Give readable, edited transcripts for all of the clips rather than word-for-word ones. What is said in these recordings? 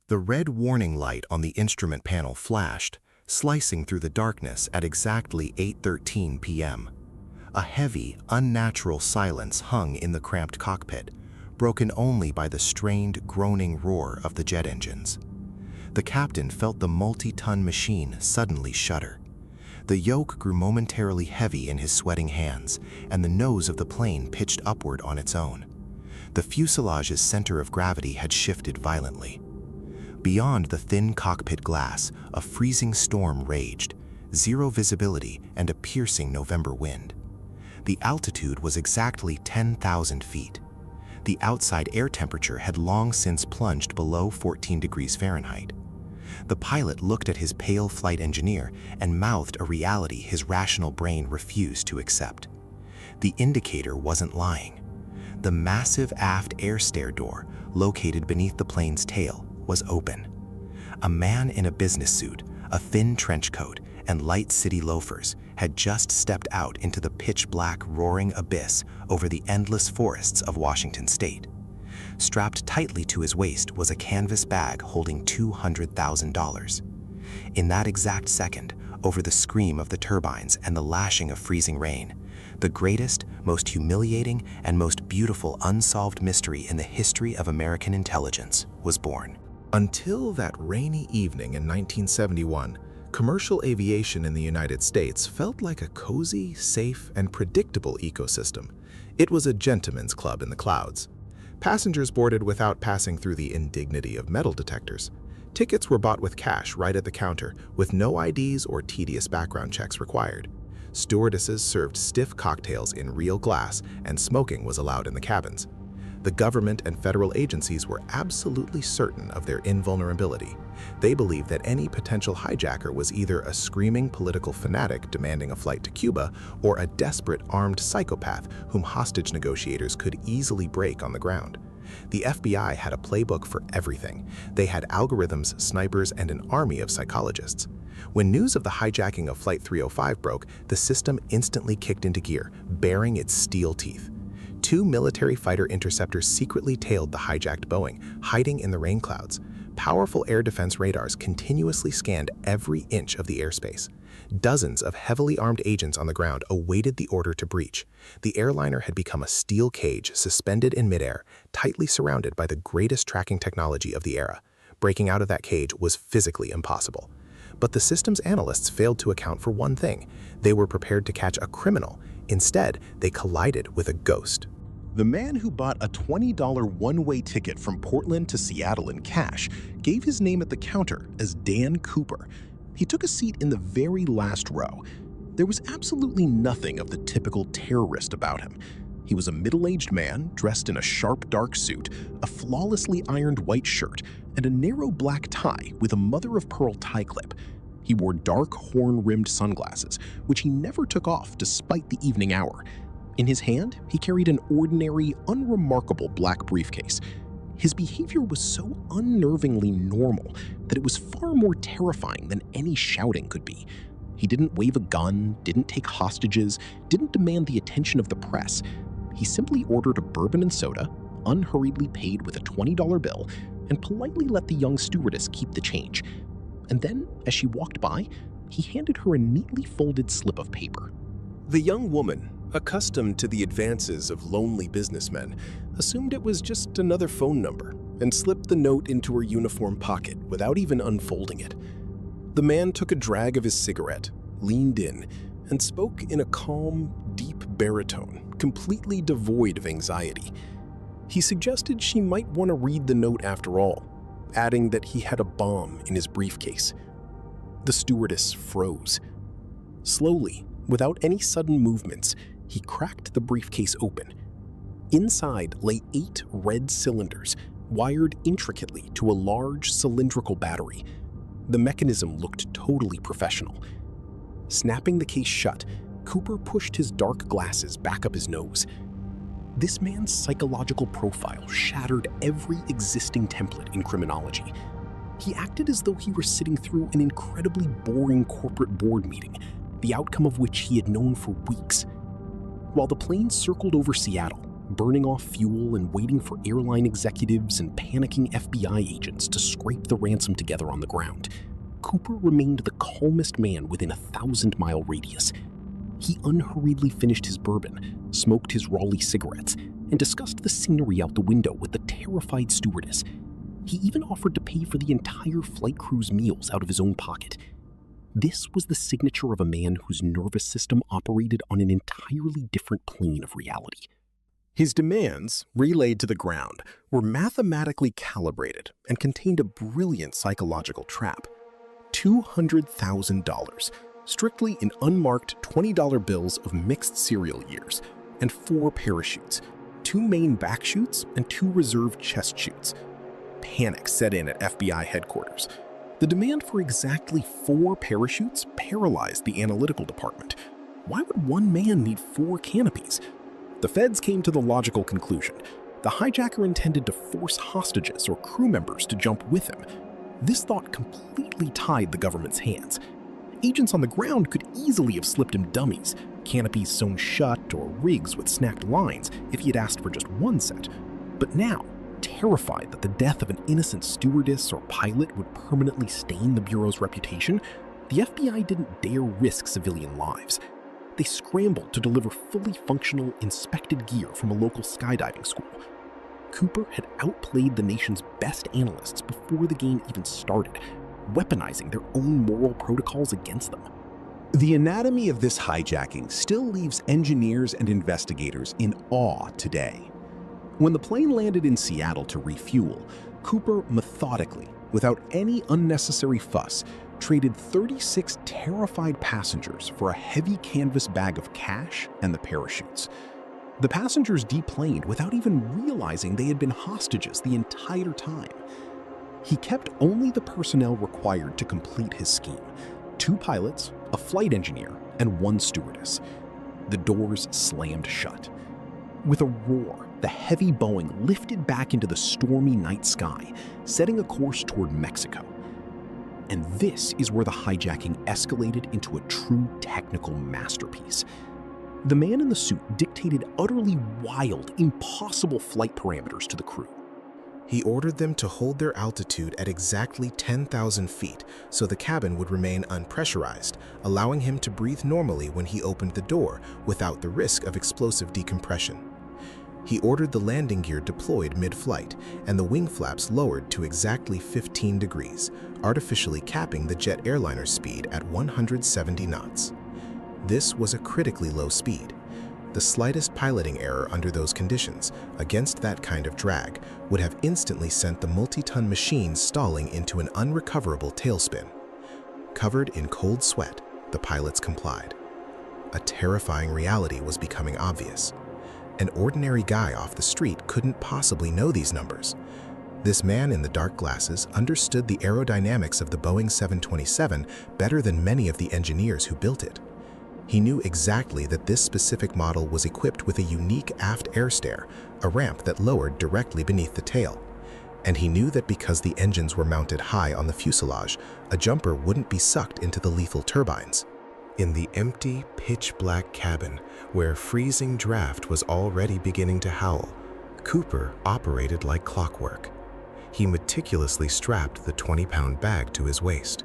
The red warning light on the instrument panel flashed, slicing through the darkness at exactly 8:13 p.m. A heavy, unnatural silence hung in the cramped cockpit, broken only by the strained, groaning roar of the jet engines. The captain felt the multi-ton machine suddenly shudder. The yoke grew momentarily heavy in his sweating hands, and the nose of the plane pitched upward on its own. The fuselage's center of gravity had shifted violently. Beyond the thin cockpit glass, a freezing storm raged, zero visibility and a piercing November wind. The altitude was exactly 10,000 feet. The outside air temperature had long since plunged below 14 degrees Fahrenheit. The pilot looked at his pale flight engineer and mouthed a reality his rational brain refused to accept. The indicator wasn't lying. The massive aft air stair door, located beneath the plane's tail, was open. A man in a business suit, a thin trench coat, and light city loafers had just stepped out into the pitch-black roaring abyss over the endless forests of Washington state. Strapped tightly to his waist was a canvas bag holding $200,000. In that exact second, over the scream of the turbines and the lashing of freezing rain, the greatest, most humiliating, and most beautiful unsolved mystery in the history of American intelligence was born. Until that rainy evening in 1971, commercial aviation in the United States felt like a cozy, safe, and predictable ecosystem. It was a gentleman's club in the clouds. Passengers boarded without passing through the indignity of metal detectors. Tickets were bought with cash right at the counter, with no IDs or tedious background checks required. Stewardesses served stiff cocktails in real glass, and smoking was allowed in the cabins. The government and federal agencies were absolutely certain of their invulnerability. They believed that any potential hijacker was either a screaming political fanatic demanding a flight to Cuba or a desperate armed psychopath whom hostage negotiators could easily break on the ground. The FBI had a playbook for everything. They had algorithms, snipers, and an army of psychologists. When news of the hijacking of Flight 305 broke, the system instantly kicked into gear, baring its steel teeth. 2 military fighter interceptors secretly tailed the hijacked Boeing, hiding in the rain clouds. Powerful air defense radars continuously scanned every inch of the airspace. Dozens of heavily armed agents on the ground awaited the order to breach. The airliner had become a steel cage suspended in midair, tightly surrounded by the greatest tracking technology of the era. Breaking out of that cage was physically impossible. But the system's analysts failed to account for one thing. They were prepared to catch a criminal. Instead, they collided with a ghost. The man who bought a $20 one-way ticket from Portland to Seattle in cash gave his name at the counter as Dan Cooper. He took a seat in the very last row. There was absolutely nothing of the typical terrorist about him. He was a middle-aged man dressed in a sharp dark suit, a flawlessly ironed white shirt, and a narrow black tie with a mother-of-pearl tie clip. He wore dark horn-rimmed sunglasses, which he never took off despite the evening hour. In his hand, he carried an ordinary, unremarkable black briefcase. His behavior was so unnervingly normal that it was far more terrifying than any shouting could be. He didn't wave a gun, didn't take hostages, didn't demand the attention of the press. He simply ordered a bourbon and soda, unhurriedly paid with a $20 bill, and politely let the young stewardess keep the change. And then, as she walked by, he handed her a neatly folded slip of paper. The young woman, accustomed to the advances of lonely businessmen, assumed it was just another phone number and slipped the note into her uniform pocket without even unfolding it. The man took a drag of his cigarette, leaned in, and spoke in a calm, deep baritone, completely devoid of anxiety. He suggested she might want to read the note after all, adding that he had a bomb in his briefcase. The stewardess froze. Slowly, without any sudden movements, he cracked the briefcase open. Inside lay 8 red cylinders, wired intricately to a large cylindrical battery. The mechanism looked totally professional. Snapping the case shut, Cooper pushed his dark glasses back up his nose. This man's psychological profile shattered every existing template in criminology. He acted as though he were sitting through an incredibly boring corporate board meeting, the outcome of which he had known for weeks. While the plane circled over Seattle, burning off fuel and waiting for airline executives and panicking FBI agents to scrape the ransom together on the ground, Cooper remained the calmest man within a 1,000-mile radius. He unhurriedly finished his bourbon, smoked his Raleigh cigarettes, and discussed the scenery out the window with the terrified stewardess. He even offered to pay for the entire flight crew's meals out of his own pocket. This was the signature of a man whose nervous system operated on an entirely different plane of reality. His demands, relayed to the ground, were mathematically calibrated and contained a brilliant psychological trap. $200,000, strictly in unmarked $20 bills of mixed serial years, and 4 parachutes, 2 main back chutes and 2 reserve chest chutes. Panic set in at FBI headquarters. The demand for exactly 4 parachutes paralyzed the analytical department. Why would one man need 4 canopies? The feds came to the logical conclusion. The hijacker intended to force hostages or crew members to jump with him. This thought completely tied the government's hands. Agents on the ground could easily have slipped him dummies, canopies sewn shut or rigs with snapped lines if he had asked for just 1 set. But now, terrified that the death of an innocent stewardess or pilot would permanently stain the Bureau's reputation, the FBI didn't dare risk civilian lives. They scrambled to deliver fully functional, inspected gear from a local skydiving school. Cooper had outplayed the nation's best analysts before the game even started, weaponizing their own moral protocols against them. The anatomy of this hijacking still leaves engineers and investigators in awe today. When the plane landed in Seattle to refuel, Cooper methodically, without any unnecessary fuss, traded 36 terrified passengers for a heavy canvas bag of cash and the parachutes. The passengers deplaned without even realizing they had been hostages the entire time. He kept only the personnel required to complete his scheme: 2 pilots, a flight engineer, and 1 stewardess. The doors slammed shut. With a roar, the heavy Boeing lifted back into the stormy night sky, setting a course toward Mexico. And this is where the hijacking escalated into a true technical masterpiece. The man in the suit dictated utterly wild, impossible flight parameters to the crew. He ordered them to hold their altitude at exactly 10,000 feet so the cabin would remain unpressurized, allowing him to breathe normally when he opened the door without the risk of explosive decompression. He ordered the landing gear deployed mid-flight and the wing flaps lowered to exactly 15 degrees, artificially capping the jet airliner's speed at 170 knots. This was a critically low speed. The slightest piloting error under those conditions, against that kind of drag, would have instantly sent the multi-ton machine stalling into an unrecoverable tailspin. Covered in cold sweat, the pilots complied. A terrifying reality was becoming obvious. An ordinary guy off the street couldn't possibly know these numbers. This man in the dark glasses understood the aerodynamics of the Boeing 727 better than many of the engineers who built it. He knew exactly that this specific model was equipped with a unique aft air stair, a ramp that lowered directly beneath the tail. And he knew that because the engines were mounted high on the fuselage, a jumper wouldn't be sucked into the lethal turbines. In the empty, pitch-black cabin, where freezing draft was already beginning to howl, Cooper operated like clockwork. He meticulously strapped the 20-pound bag to his waist.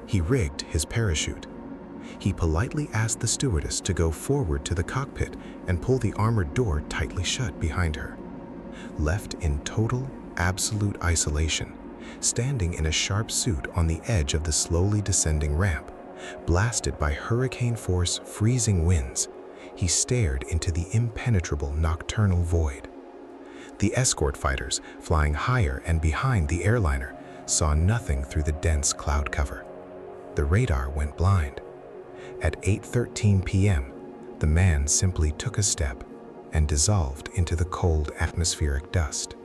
He rigged his parachute. He politely asked the stewardess to go forward to the cockpit and pull the armored door tightly shut behind her. Left in total, absolute isolation, standing in a sharp suit on the edge of the slowly descending ramp, blasted by hurricane-force freezing winds, he stared into the impenetrable nocturnal void. The escort fighters, flying higher and behind the airliner, saw nothing through the dense cloud cover. The radar went blind. At 8:13 p.m., the man simply took a step and dissolved into the cold atmospheric dust.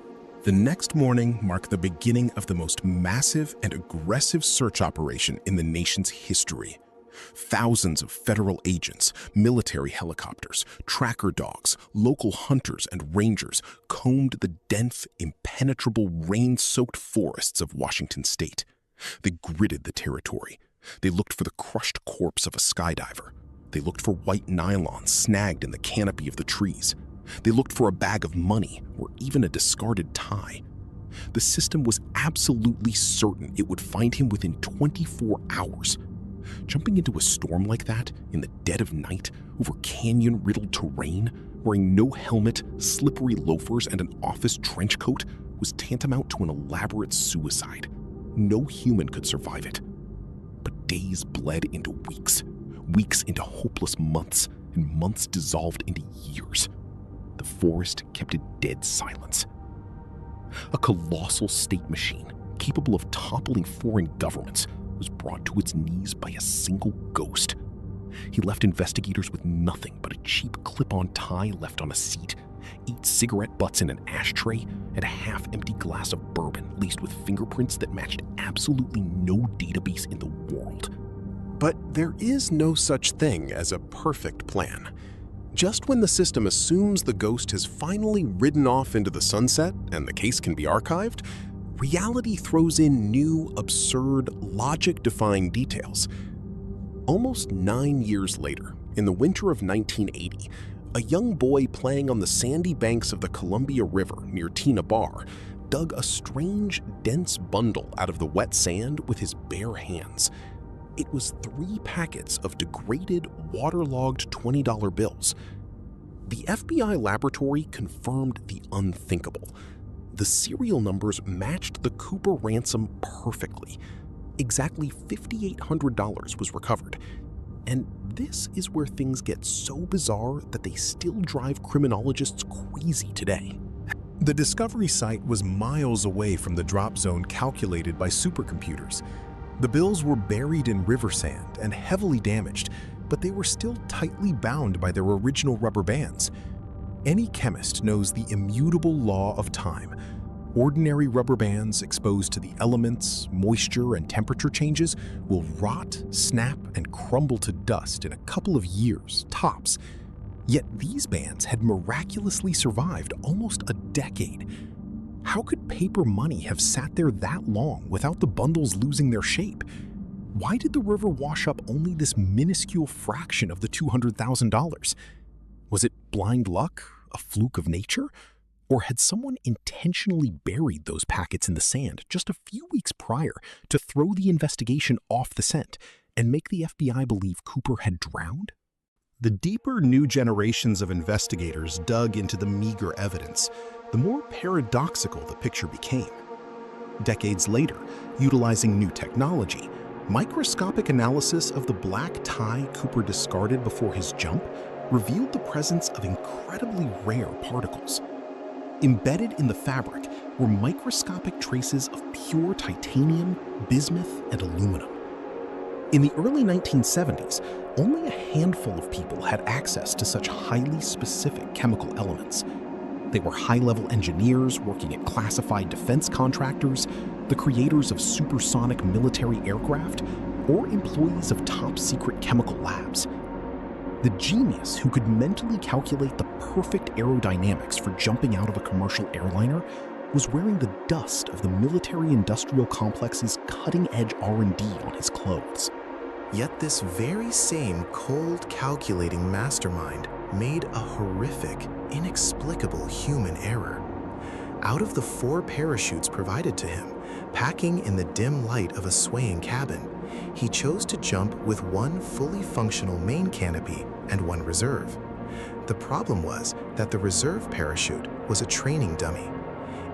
The next morning marked the beginning of the most massive and aggressive search operation in the nation's history. Thousands of federal agents, military helicopters, tracker dogs, local hunters and rangers combed the dense, impenetrable, rain-soaked forests of Washington state. They gridded the territory. They looked for the crushed corpse of a skydiver. They looked for white nylon snagged in the canopy of the trees. They looked for a bag of money or even a discarded tie. The system was absolutely certain it would find him within 24 hours. Jumping into a storm like that in the dead of night over canyon-riddled terrain, wearing no helmet, slippery loafers, and an office trench coat was tantamount to an elaborate suicide. No human could survive it. But days bled into weeks, weeks into hopeless months, and months dissolved into years. The forest kept a dead silence. A colossal state machine, capable of toppling foreign governments, was brought to its knees by a single ghost. He left investigators with nothing but a cheap clip-on tie left on a seat, 8 cigarette butts in an ashtray, and a half-empty glass of bourbon laced with fingerprints that matched absolutely no database in the world. But there is no such thing as a perfect plan. Just when the system assumes the ghost has finally ridden off into the sunset and the case can be archived, reality throws in new, absurd, logic-defying details. Almost 9 years later, in the winter of 1980, a young boy playing on the sandy banks of the Columbia River near Tina Bar dug a strange, dense bundle out of the wet sand with his bare hands. It was 3 packets of degraded, waterlogged $20 bills. The FBI laboratory confirmed the unthinkable. The serial numbers matched the Cooper ransom perfectly. Exactly $5,800 was recovered. And this is where things get so bizarre that they still drive criminologists crazy today. The discovery site was miles away from the drop zone calculated by supercomputers. The bills were buried in river sand and heavily damaged, but they were still tightly bound by their original rubber bands. Any chemist knows the immutable law of time. Ordinary rubber bands exposed to the elements, moisture, and temperature changes will rot, snap, and crumble to dust in a couple of years, tops. Yet these bands had miraculously survived almost a decade. How could paper money have sat there that long without the bundles losing their shape? Why did the river wash up only this minuscule fraction of the $200,000? Was it blind luck, a fluke of nature? Or had someone intentionally buried those packets in the sand just a few weeks prior to throw the investigation off the scent and make the FBI believe Cooper had drowned? The deeper new generations of investigators dug into the meager evidence, the more paradoxical the picture became. Decades later, utilizing new technology, microscopic analysis of the black tie Cooper discarded before his jump revealed the presence of incredibly rare particles. Embedded in the fabric were microscopic traces of pure titanium, bismuth, and aluminum. In the early 1970s, only a handful of people had access to such highly specific chemical elements. They were high-level engineers working at classified defense contractors, the creators of supersonic military aircraft, or employees of top-secret chemical labs. The genius who could mentally calculate the perfect aerodynamics for jumping out of a commercial airliner was wearing the dust of the military-industrial complex's cutting-edge R&D on his clothes. Yet this very same cold, calculating mastermind made a horrific, inexplicable human error. Out of the 4 parachutes provided to him, packing in the dim light of a swaying cabin, he chose to jump with 1 fully functional main canopy and 1 reserve. The problem was that the reserve parachute was a training dummy.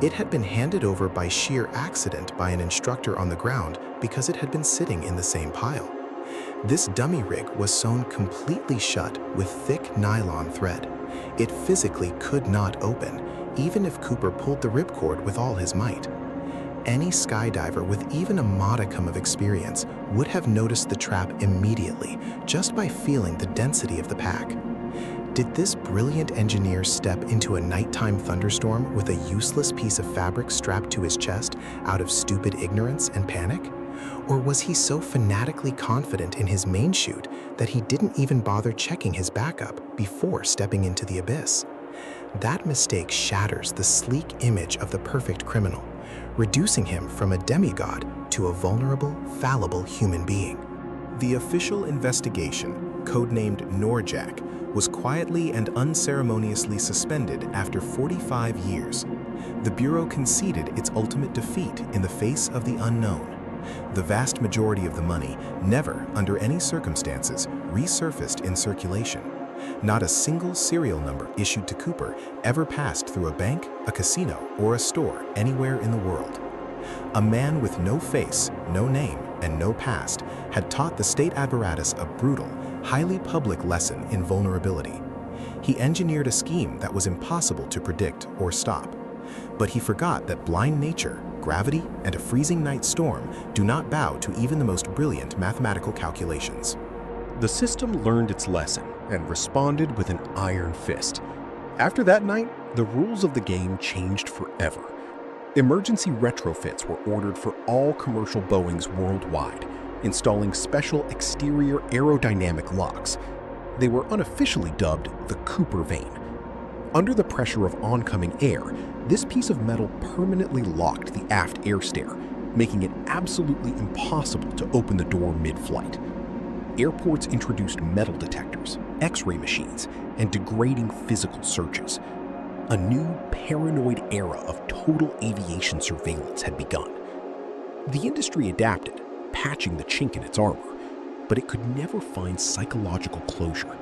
It had been handed over by sheer accident by an instructor on the ground because it had been sitting in the same pile. This dummy rig was sewn completely shut with thick nylon thread. It physically could not open, even if Cooper pulled the ripcord with all his might. Any skydiver with even a modicum of experience would have noticed the trap immediately just by feeling the density of the pack. Did this brilliant engineer step into a nighttime thunderstorm with a useless piece of fabric strapped to his chest out of stupid ignorance and panic? Or was he so fanatically confident in his main chute that he didn't even bother checking his backup before stepping into the abyss? That mistake shatters the sleek image of the perfect criminal, reducing him from a demigod to a vulnerable, fallible human being. The official investigation codenamed Norjack, was quietly and unceremoniously suspended after 45 years. The Bureau conceded its ultimate defeat in the face of the unknown. The vast majority of the money never, under any circumstances, resurfaced in circulation. Not a single serial number issued to Cooper ever passed through a bank, a casino, or a store anywhere in the world. A man with no face, no name, and no past had taught the state apparatus a brutal, highly public lesson in vulnerability. He engineered a scheme that was impossible to predict or stop. But he forgot that blind nature, gravity, and a freezing night storm do not bow to even the most brilliant mathematical calculations. The system learned its lesson and responded with an iron fist. After that night, the rules of the game changed forever. Emergency retrofits were ordered for all commercial Boeings worldwide, installing special exterior aerodynamic locks. They were unofficially dubbed the Cooper vane. Under the pressure of oncoming air, this piece of metal permanently locked the aft air stair, making it absolutely impossible to open the door mid-flight. Airports introduced metal detectors, X-ray machines, and degrading physical searches. A new paranoid era of total aviation surveillance had begun. The industry adapted, patching the chink in its armor, but it could never find psychological closure.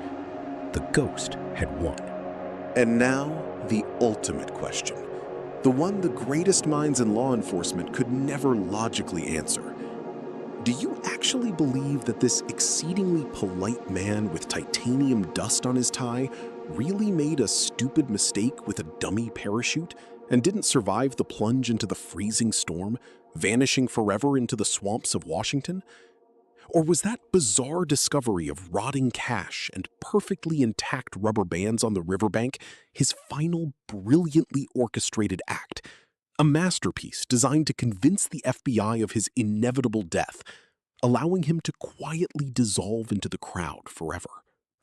The ghost had won. And now, the ultimate question. The one the greatest minds in law enforcement could never logically answer. Do you actually believe that this exceedingly polite man with titanium dust on his tie really made a stupid mistake with a dummy parachute and didn't survive the plunge into the freezing storm, vanishing forever into the swamps of Washington? Or was that bizarre discovery of rotting cash and perfectly intact rubber bands on the riverbank his final brilliantly orchestrated act, a masterpiece designed to convince the FBI of his inevitable death, allowing him to quietly dissolve into the crowd forever?